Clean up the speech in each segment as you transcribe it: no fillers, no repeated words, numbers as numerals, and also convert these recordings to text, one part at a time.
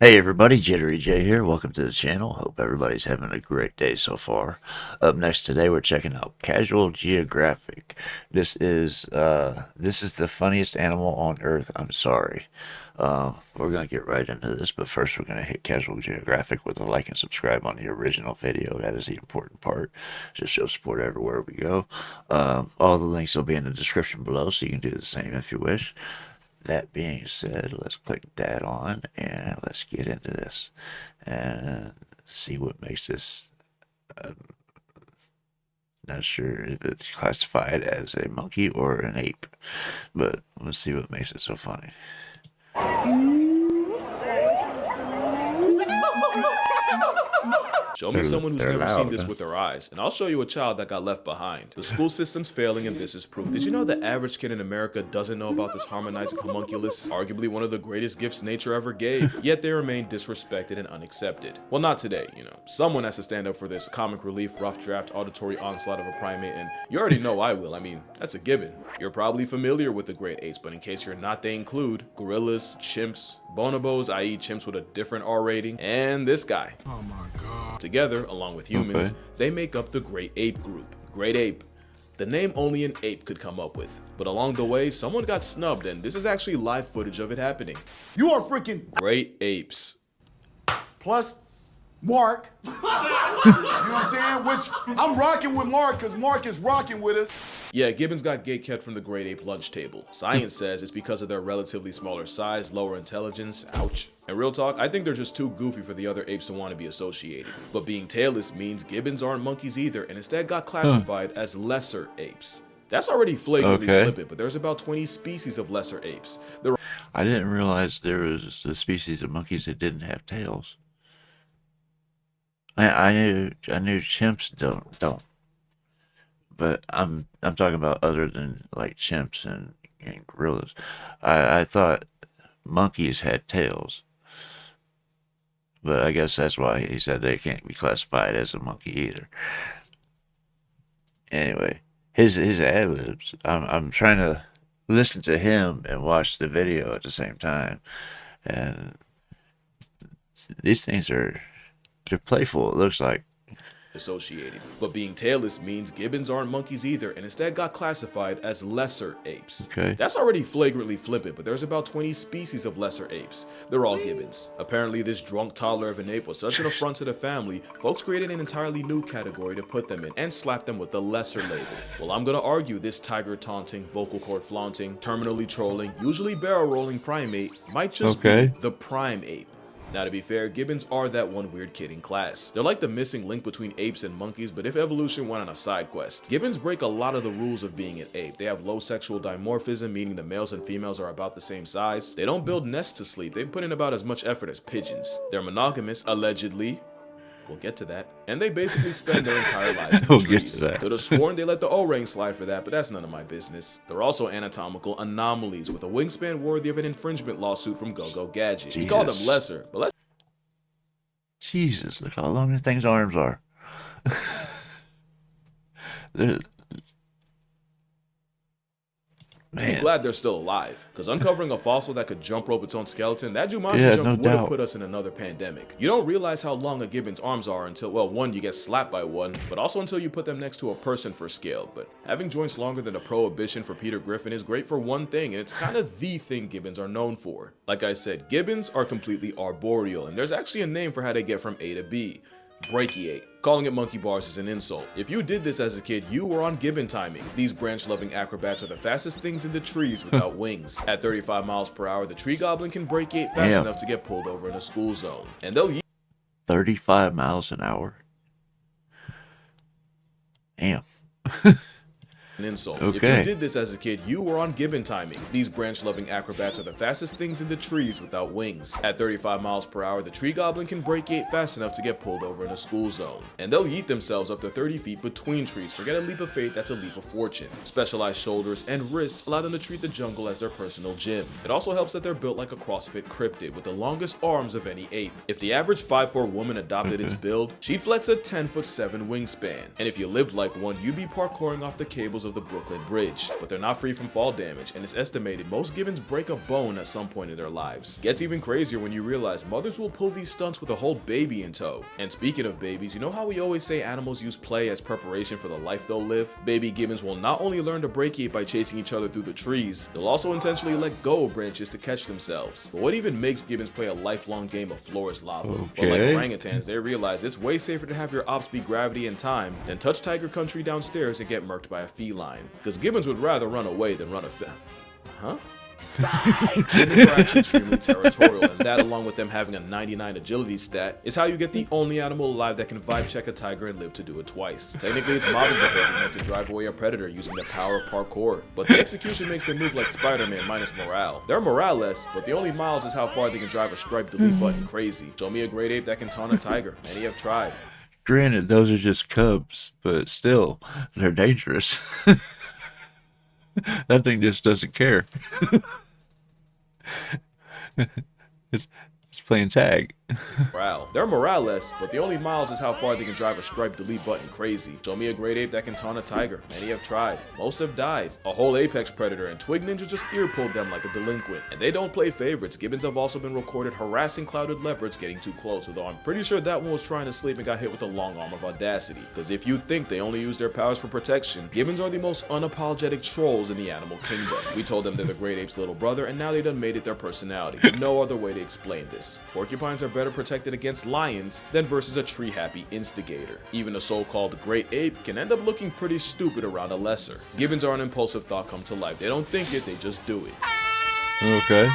Hey everybody, JitteryJay here. Welcome to the channel. Hope everybody's having a great day so far. Up next today, we're checking out Casual Geographic. This is the funniest animal on earth. I'm sorry. We're gonna get right into this, but first we're gonna hit Casual Geographic with a like and subscribe on the original video. That is the important part. Just show support everywhere we go. All the links will be in the description below, so you can do the same if you wish. That being said, let's click that on and let's get into this and see what makes this. Not sure if it's classified as a monkey or an ape, but let's see what makes it so funny. Show me someone who's never seen this with their eyes, and I'll show you a child that got left behind. The school system's failing, and this is proof. Did you know the average kid in America doesn't know about this harmonizing homunculus? Arguably one of the greatest gifts nature ever gave, yet they remain disrespected and unaccepted. Well, not today, you know. Someone has to stand up for this comic relief, rough draft, auditory onslaught of a primate, and you already know I will. I mean, that's a given. You're probably familiar with the great apes, but in case you're not, they include gorillas, chimps, bonobos, i.e. chimps with a different R rating, and this guy. Oh my god. Together, along with humans, they make up the great ape group. Great ape. The name only an ape could come up with. But along the way, someone got snubbed, and this is actually live footage of it happening. You are freaking Great apes. plus Mark. You know what I'm saying? Which I'm rocking with Mark because Mark is rocking with us. Yeah, gibbons got gatekept from the great ape lunch table. Science says it's because of their relatively smaller size, lower intelligence, ouch. And real talk, I think they're just too goofy for the other apes to want to be associated. But being tailless means gibbons aren't monkeys either, and instead got classified as lesser apes. That's already flagrantly flippant, but there's about 20 species of lesser apes. I didn't realize there was a species of monkeys that didn't have tails. I knew chimps don't. But I'm talking about other than like chimps and gorillas. I thought monkeys had tails. But I guess that's why he said they can't be classified as a monkey either. Anyway, his ad libs. I'm trying to listen to him and watch the video at the same time, and these things they're playful. It looks like. Associated. But being tailless means gibbons aren't monkeys either, and instead got classified as lesser apes. That's already flagrantly flippant, but there's about 20 species of lesser apes. They're all gibbons. Apparently this drunk toddler of an ape was such an affront to the family, folks created an entirely new category to put them in and slapped them with the lesser label. Well, I'm gonna argue this tiger taunting, vocal cord flaunting, terminally trolling, usually barrel rolling primate might just be the prime ape. Now, to be fair, gibbons are that one weird kid in class. They're like the missing link between apes and monkeys, but if evolution went on a side quest. Gibbons break a lot of the rules of being an ape. They have low sexual dimorphism, meaning the males and females are about the same size. They don't build nests to sleep. They put in about as much effort as pigeons. They're monogamous, allegedly. We'll get to that. And they basically spend their entire lives in trees. Get to that. Could have sworn they let the O-ring slide for that, but that's none of my business. They're also anatomical anomalies with a wingspan worthy of an infringement lawsuit from Go-Go Gadget. We call them lesser, but let's... Jesus, look how long that thing's arms are. I'm glad they're still alive, because uncovering a fossil that could jump rope its own skeleton, that Jumanji jump would have put us in another pandemic. You don't realize how long a gibbon's arms are until, well, one, you get slapped by one, but also until you put them next to a person for scale. But having joints longer than a prohibition for Peter Griffin is great for one thing, and it's kind of the thing gibbons are known for. Like I said, gibbons are completely arboreal, and there's actually a name for how they get from A to B. Brachiate. Calling it monkey bars is an insult. If you did this as a kid, you were on gibbon timing. These branch-loving acrobats are the fastest things in the trees without wings. At 35 miles per hour, the tree goblin can brachiate fast enough to get pulled over in a school zone. And they'll 35 miles an hour? Damn. an insult. If you did this as a kid, you were on gibbon timing. These branch-loving acrobats are the fastest things in the trees without wings. At 35 miles per hour, the tree goblin can brachiate fast enough to get pulled over in a school zone. And they'll yeet themselves up to 30 feet between trees. Forget a leap of faith, that's a leap of fortune. Specialized shoulders and wrists allow them to treat the jungle as their personal gym. It also helps that they're built like a CrossFit cryptid with the longest arms of any ape. If the average 5'4" woman adopted its build, she'd flex a 10'7" wingspan. And if you lived like one, you'd be parkouring off the cables of of the Brooklyn Bridge, but they're not free from fall damage, and it's estimated most gibbons break a bone at some point in their lives. Gets even crazier when you realize mothers will pull these stunts with a whole baby in tow. And speaking of babies, you know how we always say animals use play as preparation for the life they'll live? Baby gibbons will not only learn to brachiate by chasing each other through the trees, they'll also intentionally let go of branches to catch themselves. But what even makes gibbons play a lifelong game of floor is lava? But like orangutans, they realize it's way safer to have your ops be gravity and time than touch tiger country downstairs and get murked by a feline. Because gibbons would rather run away than run a Huh? Gibbons are actually extremely territorial, and that, along with them having a 99 agility stat, is how you get the only animal alive that can vibe check a tiger and live to do it twice. Technically, it's mobbing behavior meant to drive away a predator using the power of parkour, but the execution makes them move like Spider-Man minus morale. They're morale-less, but the only miles is how far they can drive a stripe delete button crazy. Show me a great ape that can taunt a tiger. Many have tried. Granted, those are just cubs, but still, they're dangerous. That thing just doesn't care. it's playing tag. Wow. They're morale-less, but the only miles is how far they can drive a stripe delete button crazy. Show me a great ape that can taunt a tiger. Many have tried. Most have died. A whole apex predator and twig ninja just ear-pulled them like a delinquent. And they don't play favorites. Gibbons have also been recorded harassing clouded leopards getting too close, although I'm pretty sure that one was trying to sleep and got hit with a long arm of audacity. Because if you think they only use their powers for protection, gibbons are the most unapologetic trolls in the animal kingdom. We told them they're the great ape's little brother, and now they done made it their personality. No other way to explain this. Porcupines are better protected against lions than versus a tree-happy instigator. Even a so-called great ape can end up looking pretty stupid around a lesser. Gibbons are an impulsive thought come to life. They don't think it, they just do it. Okay.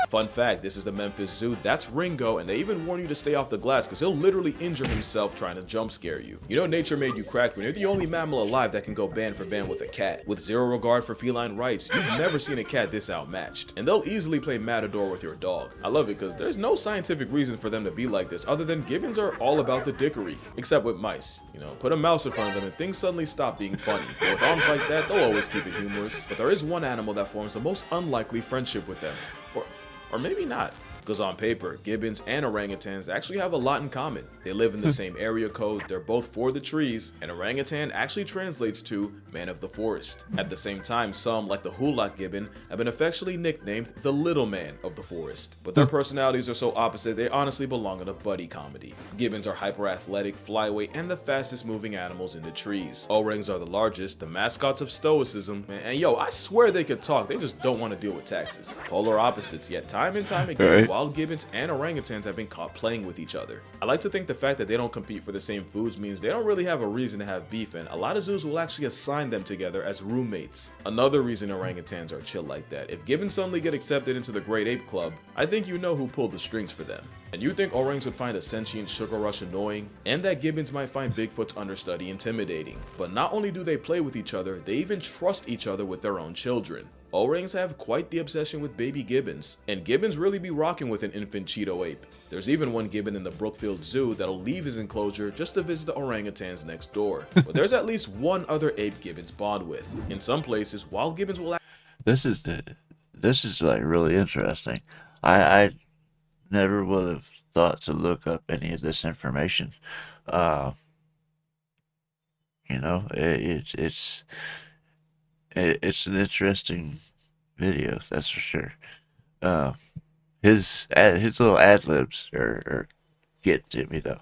Fun fact, this is the Memphis Zoo, that's Ringo, and they even warn you to stay off the glass because he'll literally injure himself trying to jump scare you. You know nature made you cracked when you're the only mammal alive that can go band for band with a cat. With zero regard for feline rights, you've never seen a cat this outmatched. And they'll easily play Matador with your dog. I love it because there's no scientific reason for them to be like this other than gibbons are all about the dickery. Except with mice. You know, put a mouse in front of them and things suddenly stop being funny. But with arms like that, they'll always keep it humorous. But there is one animal that forms the most unlikely friendship with them. Or maybe not. Because on paper, gibbons and orangutans actually have a lot in common. They live in the same area code, they're both for the trees, and orangutan actually translates to man of the forest. At the same time, some, like the Hulak gibbon, have been affectionately nicknamed the little man of the forest. But their personalities are so opposite, they honestly belong in a buddy comedy. Gibbons are hyper-athletic, flyweight, and the fastest moving animals in the trees. Orangs are the largest, the mascots of stoicism, and yo, I swear they could talk, they just don't want to deal with taxes. Polar opposites, yet time and time again, wild gibbons and orangutans have been caught playing with each other. I like to think the fact that they don't compete for the same foods means they don't really have a reason to have beef, and a lot of zoos will actually assign them together as roommates. Another reason orangutans are chill like that, if gibbons suddenly get accepted into the Great Ape Club, I think you know who pulled the strings for them. And you think orangs would find a sentient sugar rush annoying, and that gibbons might find Bigfoot's understudy intimidating. But not only do they play with each other, they even trust each other with their own children. Orangs have quite the obsession with baby gibbons, and gibbons really be rocking with an infant Cheeto ape. There's even one gibbon in the Brookfield Zoo that'll leave his enclosure just to visit the orangutans next door. But there's at least one other ape gibbons bond with. In some places, wild gibbons will This is like really interesting. I never would have thought to look up any of this information. You know, it's an interesting video, that's for sure. His little ad libs are getting to me though.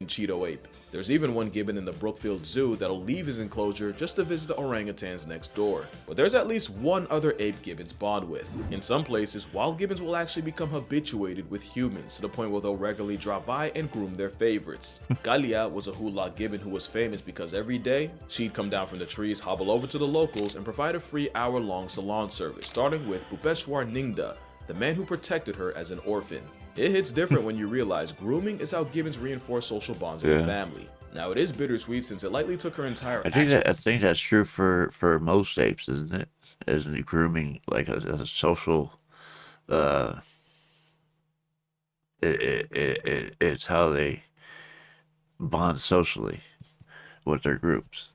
Cheeto ape. There's even one gibbon in the Brookfield Zoo that'll leave his enclosure just to visit the orangutans next door. But there's at least one other ape gibbons bond with. In some places, wild gibbons will actually become habituated with humans to the point where they'll regularly drop by and groom their favorites. Galia was a Hulak gibbon who was famous because every day, she'd come down from the trees, hobble over to the locals, and provide a free hour-long salon service, starting with Bhupeshwar Ningda, the man who protected her as an orphan. It hits different when you realize grooming is how gibbons reinforce social bonds in the family. Now it is bittersweet since it likely took her entire I think that's true for most apes, isn't it? Isn't it grooming like a social it's how they bond socially with their groups.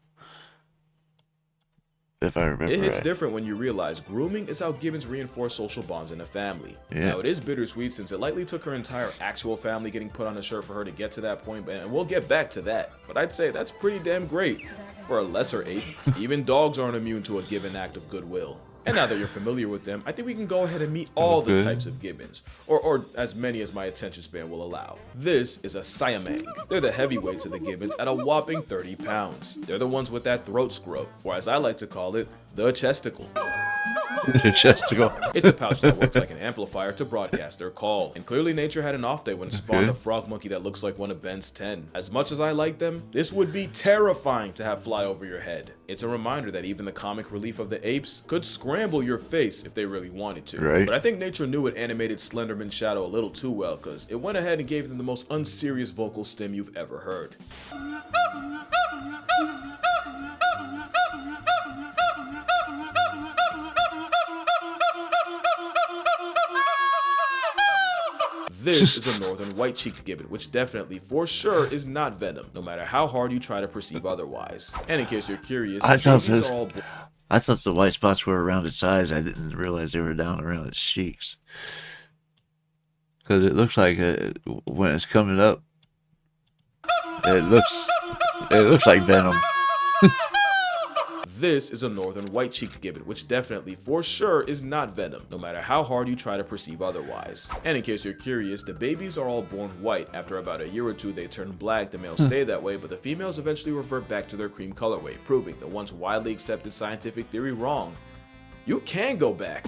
if I remember It hits right. different when you realize grooming is how gibbons reinforce social bonds in a family. Yeah. Now, it is bittersweet since it likely took her entire actual family getting put on a shirt for her to get to that point, and we'll get back to that. But I'd say that's pretty damn great for a lesser ape. Even dogs aren't immune to a gibbon act of goodwill. And now that you're familiar with them, I think we can go ahead and meet all the types of gibbons, or as many as my attention span will allow. This is a Siamang. They're the heavyweights of the gibbons at a whopping 30 pounds. They're the ones with that throat scrub, or as I like to call it, the chesticle. It's a pouch that works like an amplifier to broadcast their call. And clearly nature had an off day when it spawned a frog monkey that looks like one of Ben's 10. As much as I like them, this would be terrifying to have fly over your head. It's a reminder that even the comic relief of the apes could scramble your face if they really wanted to. Right. But I think nature knew it animated Slenderman's shadow a little too well, because it went ahead and gave them the most unserious vocal stim you've ever heard. This is a northern white-cheeked gibbon, which definitely, for sure, is not venom, no matter how hard you try to perceive otherwise. And in case you're curious, I thought these the white spots were around its eyes. I didn't realize they were down around its cheeks. Because it looks like when it's coming up, it looks like venom. This is a northern white-cheeked gibbon, which definitely, for sure, is not venom, no matter how hard you try to perceive otherwise. And in case you're curious, the babies are all born white. After about a year or two, they turn black. The males stay that way, but the females eventually revert back to their cream colorway, proving the once widely accepted scientific theory wrong. You can go back.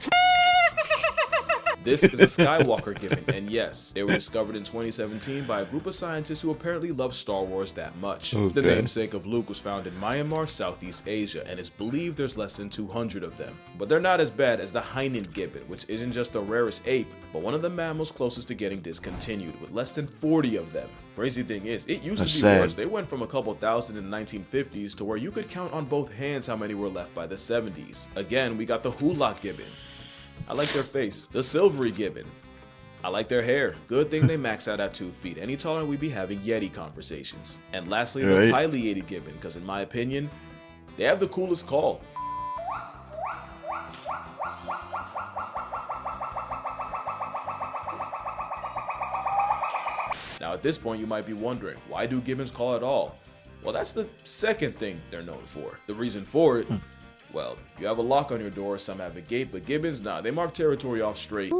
This is a Skywalker gibbon, and yes, they were discovered in 2017 by a group of scientists who apparently love Star Wars that much. The namesake of Luke was found in Myanmar, Southeast Asia, and it's believed there's less than 200 of them. But they're not as bad as the Hainan gibbon, which isn't just the rarest ape, but one of the mammals closest to getting discontinued, with less than 40 of them. Crazy thing is, it used to be worse. They went from a couple thousand in the 1950s to where you could count on both hands how many were left by the 70s. Again, we got the Hulak gibbon. I like their face. The silvery gibbon. I like their hair. Good thing they max out at 2 feet. Any taller, we'd be having Yeti conversations. And lastly, the pileated gibbon, because in my opinion, they have the coolest call. Now at this point, you might be wondering, why do gibbons call at all? Well, that's the second thing they're known for. The reason for it, well, you have a lock on your door, some have a gate, but gibbons, nah, they mark territory off straight.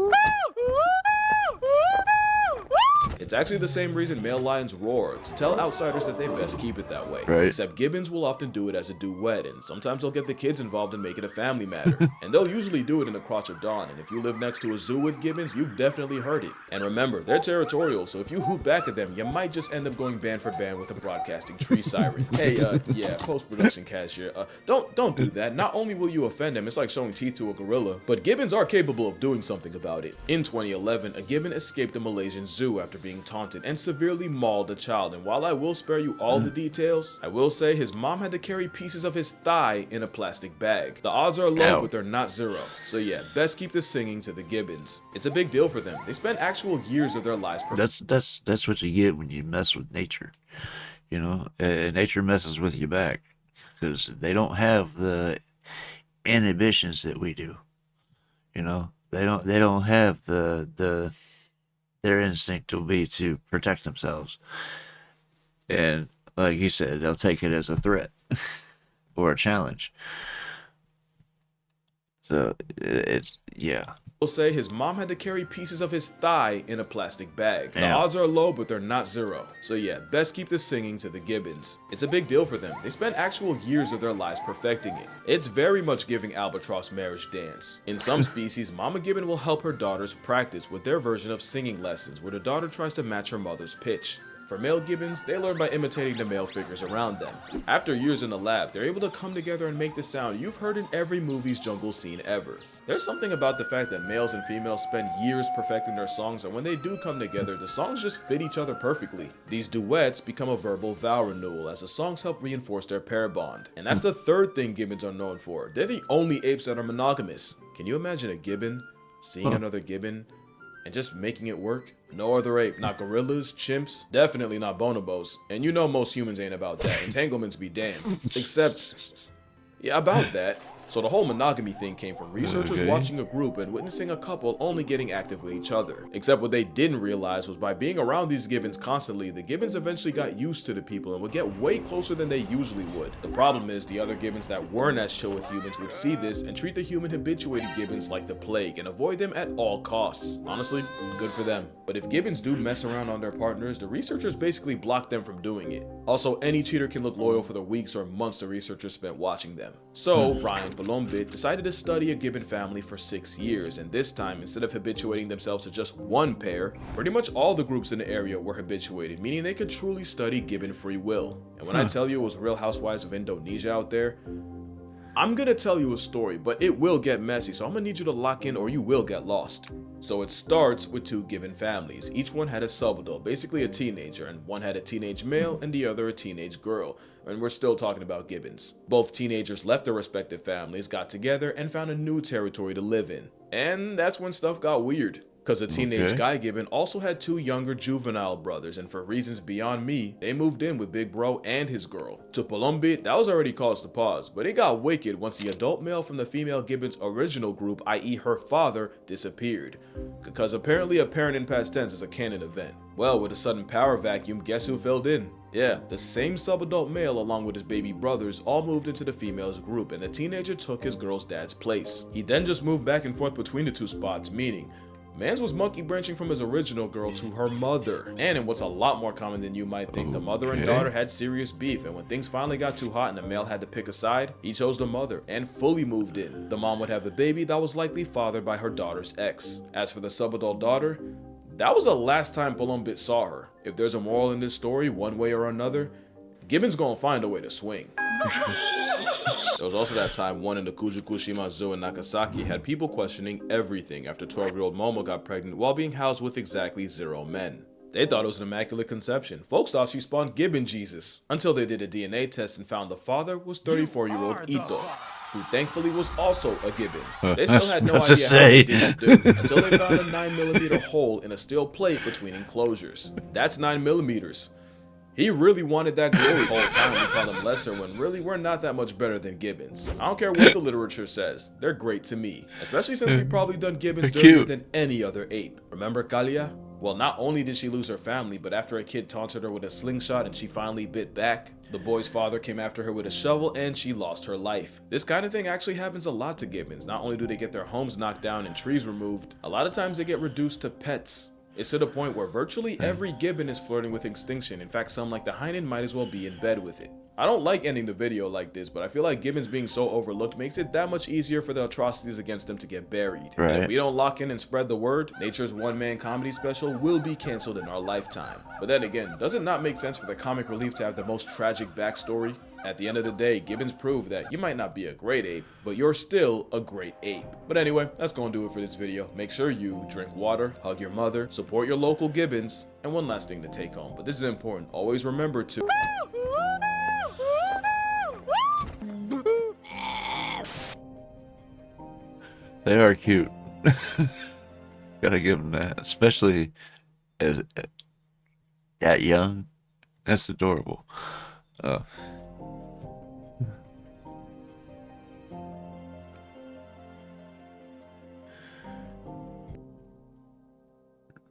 It's actually the same reason male lions roar, to tell outsiders that they best keep it that way. Except gibbons will often do it as a duet, and sometimes they'll get the kids involved and make it a family matter. And they'll usually do it in the crotch of dawn, and if you live next to a zoo with gibbons, you've definitely heard it. And remember, they're territorial, so if you hoot back at them, you might just end up going band for band with a broadcasting tree siren. Hey, yeah, post-production cashier, don't do that. Not only will you offend them, it's like showing teeth to a gorilla, but gibbons are capable of doing something about it. In 2011, a gibbon escaped a Malaysian zoo after being taunted and severely mauled a child, and while I will spare you all the details, I will say his mom had to carry pieces of his thigh in a plastic bag. The odds are low, but they're not zero. So yeah, best keep the singing to the gibbons. It's a big deal for them. They spend actual years of their lives. That's what you get when you mess with nature. You know, nature messes with you back because they don't have the inhibitions that we do. You know, they don't have their instinct will be to protect themselves. And like you said, they'll take it as a threat or a challenge. So it's, yeah. Will say his mom had to carry pieces of his thigh in a plastic bag. The odds are low, but they're not zero. So yeah, best keep the singing to the gibbons. It's a big deal for them. They spend actual years of their lives perfecting it. It's very much giving albatross marriage dance. In some species, Mama Gibbon will help her daughters practice with their version of singing lessons, where the daughter tries to match her mother's pitch. For male gibbons, they learn by imitating the male figures around them. After years in the lab, they're able to come together and make the sound you've heard in every movie's jungle scene ever. There's something about the fact that males and females spend years perfecting their songs, and when they do come together, the songs just fit each other perfectly. These duets become a verbal vow renewal as the songs help reinforce their pair bond. And that's the third thing gibbons are known for. They're the only apes that are monogamous. Can you imagine a gibbon seeing another gibbon and just making it work? No other ape, not gorillas, chimps, definitely not bonobos. And you know most humans ain't about that. Entanglements be damned. Except, yeah, about that. So the whole monogamy thing came from researchers watching a group and witnessing a couple only getting active with each other. Except what they didn't realize was by being around these gibbons constantly, the gibbons eventually got used to the people and would get way closer than they usually would. The problem is the other gibbons that weren't as chill with humans would see this and treat the human habituated gibbons like the plague and avoid them at all costs. Honestly, good for them. But if gibbons do mess around on their partners, the researchers basically block them from doing it. Also, any cheater can look loyal for the weeks or months the researchers spent watching them. So Ryan Palombit decided to study a gibbon family for 6 years, and this time, instead of habituating themselves to just one pair, pretty much all the groups in the area were habituated, meaning they could truly study gibbon free will. And when I tell you it was Real Housewives of Indonesia out there, I'm gonna tell you a story, but it will get messy, so I'm gonna need you to lock in or you will get lost. So it starts with 2 gibbon families. Each one had a sub-adult, basically a teenager, and one had a teenage male and the other a teenage girl. And we're still talking about gibbons. Both teenagers left their respective families, got together, and found a new territory to live in. And that's when stuff got weird. Because the teenage guy gibbon also had 2 younger juvenile brothers, and for reasons beyond me, they moved in with Big Bro and his girl. To Palombit, that was already cause to pause, but it got wicked once the adult male from the female gibbon's original group, i.e. her father, disappeared. Because apparently a parent in past tense is a canon event. Well, with a sudden power vacuum, guess who filled in? Yeah, the same sub-adult male along with his baby brothers all moved into the female's group, and the teenager took his girl's dad's place. He then just moved back and forth between the 2 spots, meaning Mans was monkey branching from his original girl to her mother. And in what's a lot more common than you might think, the mother and daughter had serious beef, and when things finally got too hot and the male had to pick a side, he chose the mother and fully moved in. The mom would have a baby that was likely fathered by her daughter's ex. As for the sub-adult daughter, that was the last time Palombit saw her. If there's a moral in this story, one way or another, Gibbon's gonna find a way to swing. There was also that time one in the Kujukushima Zoo in Nagasaki had people questioning everything after 12-year-old Momo got pregnant while being housed with exactly 0 men. They thought it was an immaculate conception. Folks thought she spawned Gibbon Jesus, until they did a DNA test and found the father was 34-year-old Ito, who thankfully was also a gibbon. They still had no idea how they didn't do until they found a 9mm hole in a steel plate between enclosures. That's 9mm. He really wanted that glory the whole time we call him lesser when really we're not that much better than gibbons. I don't care what the literature says, they're great to me. Especially since we've probably done gibbons dirtier than any other ape. Remember Kalia? Well, not only did she lose her family, but after a kid taunted her with a slingshot and she finally bit back, the boy's father came after her with a shovel and she lost her life. This kind of thing actually happens a lot to gibbons. Not only do they get their homes knocked down and trees removed, a lot of times they get reduced to pets. It's to the point where virtually every gibbon is flirting with extinction. In fact, some like the hyena might as well be in bed with it. I don't like ending the video like this, but I feel like gibbons being so overlooked makes it that much easier for the atrocities against them to get buried. Right. And if we don't lock in and spread the word, nature's one-man comedy special will be canceled in our lifetime. But then again, does it not make sense for the comic relief to have the most tragic backstory? At the end of the day, gibbons prove that you might not be a great ape, but you're still a great ape. But anyway, that's gonna do it for this video. Make sure you drink water, hug your mother, support your local gibbons, and one last thing to take home, but this is important, always remember to... They are cute. Gotta give them that, especially as that young. That's adorable.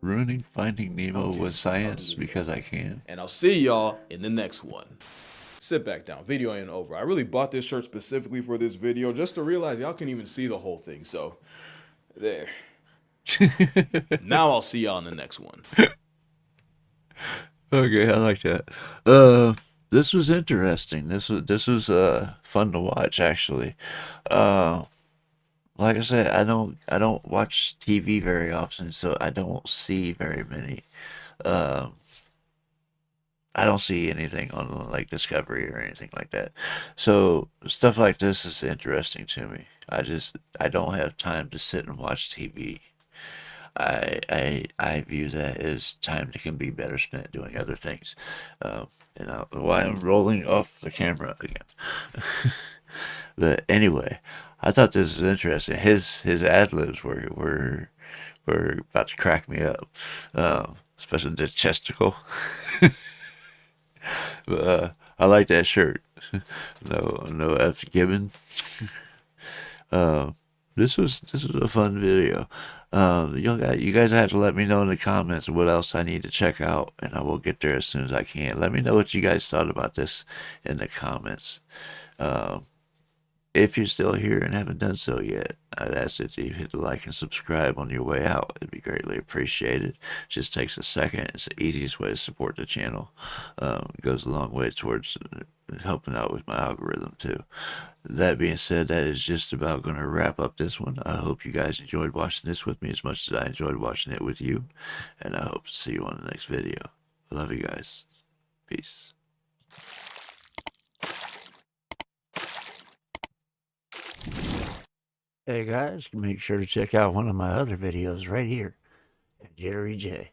Ruining Finding Nemo with science because I can. And I'll see y'all in the next one. Sit back down, video ain't over. I really bought this shirt specifically for this video just to realize y'all can even see the whole thing, so there. Now I'll see y'all in the next one. Okay, I like that. This was interesting. This was fun to watch actually. Like I said, I don't watch TV very often, so I don't see very many. I don't see anything on like Discovery or anything like that. So stuff like this is interesting to me. I don't have time to sit and watch TV. I view that as time that can be better spent doing other things. And why I'm rolling off the camera again. But anyway, I thought this was interesting. His ad-libs were about to crack me up, especially the chesticle. But I like that shirt. No F Gibbon. This was a fun video. You guys have to let me know in the comments what else I need to check out, and I will get there as soon as I can. Let me know what you guys thought about this in the comments. If you're still here and haven't done so yet, I'd ask that you hit the like and subscribe on your way out. It'd be greatly appreciated. It just takes a second. It's the easiest way to support the channel. It goes a long way towards helping out with my algorithm too. That being said, that is just about going to wrap up this one. I hope you guys enjoyed watching this with me as much as I enjoyed watching it with you. And I hope to see you on the next video. I love you guys. Peace. Hey guys, make sure to check out one of my other videos right here at JitteryJay.